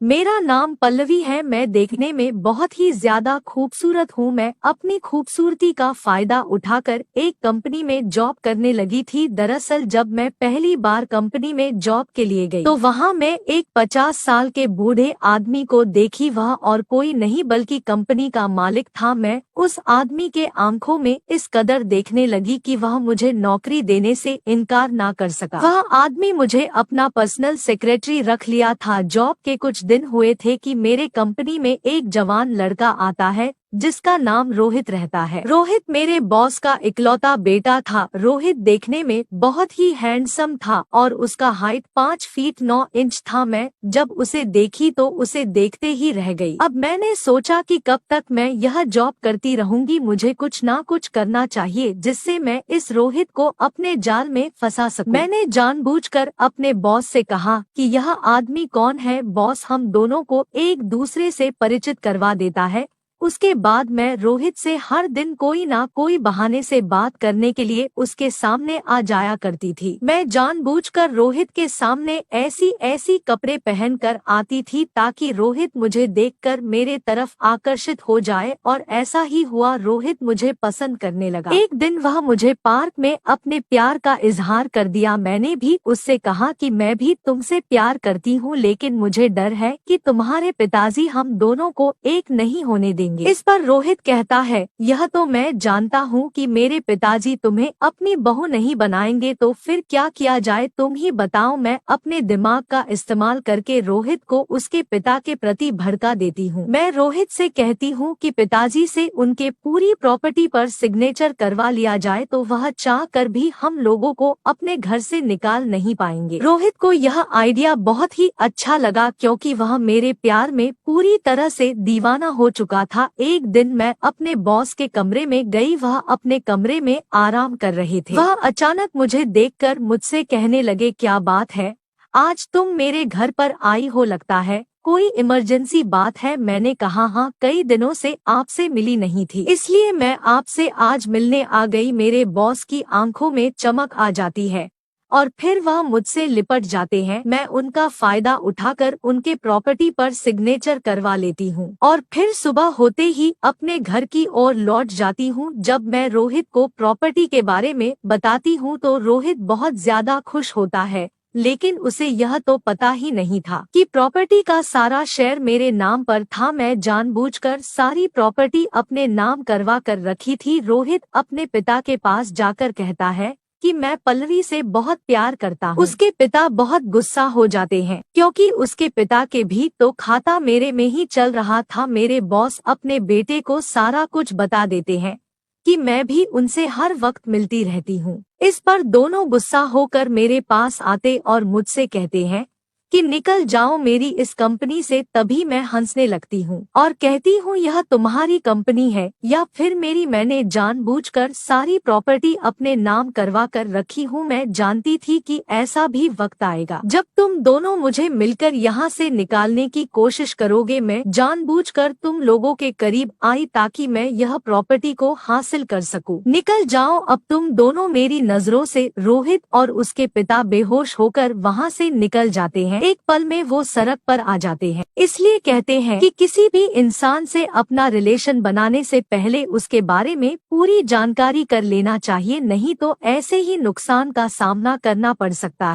मेरा नाम पल्लवी है। मैं देखने में बहुत ही ज्यादा खूबसूरत हूँ। मैं अपनी खूबसूरती का फायदा उठाकर एक कंपनी में जॉब करने लगी थी। दरअसल जब मैं पहली बार कंपनी में जॉब के लिए गई तो वहाँ मैं एक 50 साल के बूढ़े आदमी को देखी। वह और कोई नहीं बल्कि कंपनी का मालिक था। मैं उस आदमी के आंखों में इस कदर देखने लगी कि वह मुझे नौकरी देने से इनकार ना कर सका। वह आदमी मुझे अपना पर्सनल सेक्रेटरी रख लिया था। जॉब के कुछ दिन हुए थे कि मेरे कंपनी में एक जवान लड़का आता है जिसका नाम रोहित रहता है। रोहित मेरे बॉस का इकलौता बेटा था। रोहित देखने में बहुत ही हैंडसम था और उसका हाइट 5 फीट 9 इंच था। मैं जब उसे देखी तो उसे देखते ही रह गई। अब मैंने सोचा कि कब तक मैं यह जॉब करती रहूंगी, मुझे कुछ ना कुछ करना चाहिए जिससे मैं इस रोहित को अपने जाल में फंसा सकूं। मैंने जानबूझकर अपने बॉस से कहा कि यह आदमी कौन है। बॉस हम दोनों को एक दूसरे से परिचित करवा देता है। उसके बाद मैं रोहित से हर दिन कोई ना कोई बहाने से बात करने के लिए उसके सामने आ जाया करती थी। मैं जानबूझकर रोहित के सामने ऐसी कपड़े पहनकर आती थी ताकि रोहित मुझे देखकर मेरे तरफ आकर्षित हो जाए और ऐसा ही हुआ। रोहित मुझे पसंद करने लगा। एक दिन वह मुझे पार्क में अपने प्यार का इजहार कर दिया। मैंने भी उससे कहा कि मैं भी तुमसे प्यार करती हूँ, लेकिन मुझे डर है कि तुम्हारे पिताजी हम दोनों को एक नहीं होने देंगे। इस पर रोहित कहता है, यह तो मैं जानता हूँ कि मेरे पिताजी तुम्हें अपनी बहू नहीं बनाएंगे, तो फिर क्या किया जाए तुम ही बताओ। मैं अपने दिमाग का इस्तेमाल करके रोहित को उसके पिता के प्रति भड़का देती हूँ। मैं रोहित से कहती हूँ कि पिताजी से उनके पूरी प्रॉपर्टी पर सिग्नेचर करवा लिया जाए तो वह चाह कर भी हम लोगों को अपने घर से निकाल नहीं पाएंगे। रोहित को यह आइडिया बहुत ही अच्छा लगा क्योंकि वह मेरे प्यार में पूरी तरह से दीवाना हो चुका था। एक दिन मैं अपने बॉस के कमरे में गई। वह अपने कमरे में आराम कर रहे थे। वह अचानक मुझे देखकर मुझसे कहने लगे, क्या बात है, आज तुम मेरे घर पर आई हो, लगता है कोई इमरजेंसी बात है। मैंने कहा हाँ, कई दिनों से आपसे मिली नहीं थी इसलिए मैं आपसे आज मिलने आ गई। मेरे बॉस की आंखों में चमक आ जाती है और फिर वह मुझसे लिपट जाते हैं। मैं उनका फायदा उठाकर उनके प्रॉपर्टी पर सिग्नेचर करवा लेती हूँ और फिर सुबह होते ही अपने घर की ओर लौट जाती हूँ। जब मैं रोहित को प्रॉपर्टी के बारे में बताती हूँ तो रोहित बहुत ज्यादा खुश होता है, लेकिन उसे यह तो पता ही नहीं था कि प्रॉपर्टी का सारा शेयर मेरे नाम पर था। मैं जानबूझकर सारी प्रॉपर्टी अपने नाम करवा कर रखी थी। रोहित अपने पिता के पास जाकर कहता है कि मैं पल्लवी से बहुत प्यार करता हूँ। उसके पिता बहुत गुस्सा हो जाते हैं क्योंकि उसके पिता के भी तो खाता मेरे में ही चल रहा था। मेरे बॉस अपने बेटे को सारा कुछ बता देते हैं कि मैं भी उनसे हर वक्त मिलती रहती हूँ। इस पर दोनों गुस्सा होकर मेरे पास आते और मुझसे कहते हैं कि निकल जाओ मेरी इस कंपनी से। तभी मैं हंसने लगती हूँ और कहती हूँ, यह तुम्हारी कंपनी है या फिर मेरी? मैंने जानबूझकर सारी प्रॉपर्टी अपने नाम करवा कर रखी हूँ। मैं जानती थी कि ऐसा भी वक्त आएगा जब तुम दोनों मुझे मिलकर यहाँ से निकालने की कोशिश करोगे। मैं जानबूझकर तुम लोगों के करीब आई ताकि मैं यह प्रॉपर्टी को हासिल कर सकूँ। निकल जाओ अब तुम दोनों मेरी नजरों से। रोहित और उसके पिता बेहोश होकर वहाँ से निकल जाते हैं। एक पल में वो सड़क पर आ जाते हैं। इसलिए कहते हैं कि किसी भी इंसान से अपना रिलेशन बनाने से पहले उसके बारे में पूरी जानकारी कर लेना चाहिए, नहीं तो ऐसे ही नुकसान का सामना करना पड़ सकता है।